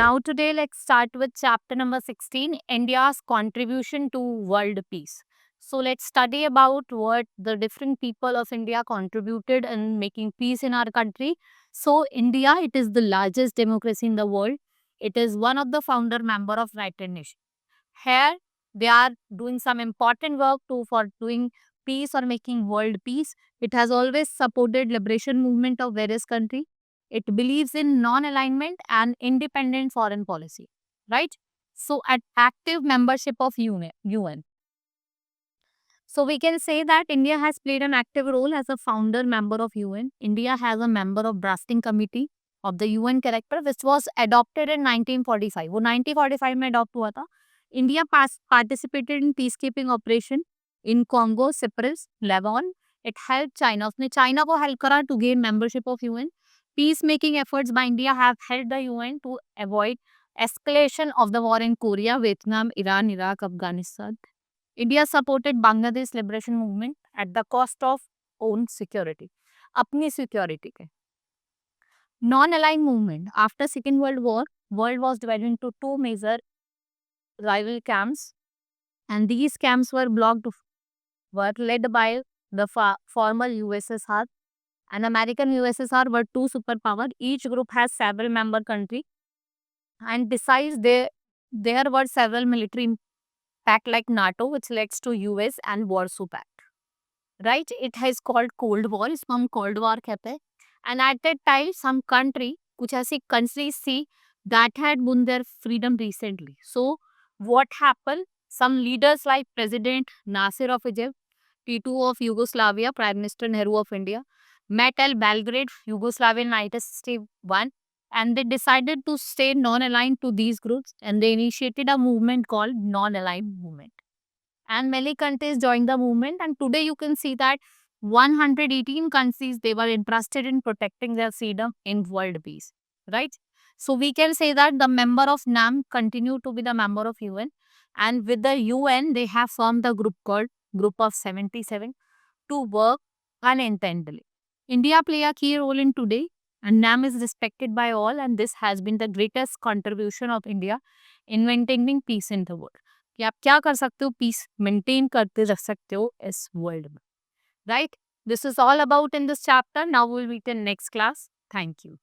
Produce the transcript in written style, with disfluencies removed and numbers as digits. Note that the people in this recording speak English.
Now today let's start with chapter number 16, India's contribution to world peace. So let's study about what the different people of India contributed in making peace in our country. So India, it is the largest democracy in the world. It is one of the founder member of United Nations. Here they are doing some important work to for doing peace or making world peace. It has always supported liberation movement of various countries. It believes in non-alignment and independent foreign policy, right? So at active membership of UN. So we can say that India has played an active role as a founder member of UN. India has a member of drafting committee of the UN character, which was adopted in 1945. वो 1945 में adopt हुआ था. India participated in peacekeeping operation in Congo, Cyprus, Lebanon. It helped China. उसने China को help करा to gain membership of UN. Peacemaking efforts by India have helped the UN to avoid escalation of the war in Korea, Vietnam, Iran, Iraq, Afghanistan. India supported Bangladesh liberation movement at the cost of own security. अपनी security के. Non-aligned movement. After Second World War, world was divided into two major rival camps, and these camps were led by the former USSR and American USSR were two superpower. Each group has several member country, and besides there were several military pact like NATO, which leads to US and Warsaw Pact. Right? It has called Cold War. इसको हम Cold War कहते हैं. And at that time, some country, कुछ ऐसी countries थी that had won their freedom recently. So, what happened? Some leaders like President Nasser of Egypt, Tito of Yugoslavia, Prime Minister Nehru of India, met at Belgrade, Yugoslavia in 1961, and they decided to stay non-aligned to these groups, and they initiated a movement called non-aligned movement. And many countries joined the movement, and today you can see that 118 countries, they were interested in protecting their freedom in world peace, right? So we can say that the member of NAM continue to be the member of UN, and with the UN they have formed the group called Group of 77 to work unintentionally. India play a key role in today, and NAM is respected by all, and this has been the greatest contribution of India in maintaining peace in the world. कि आप क्या कर सकते हो, peace maintain करते रख सकते हो इस वर्ल्ड में, right? This is all about in this chapter. Now will meet in next class. Thank you.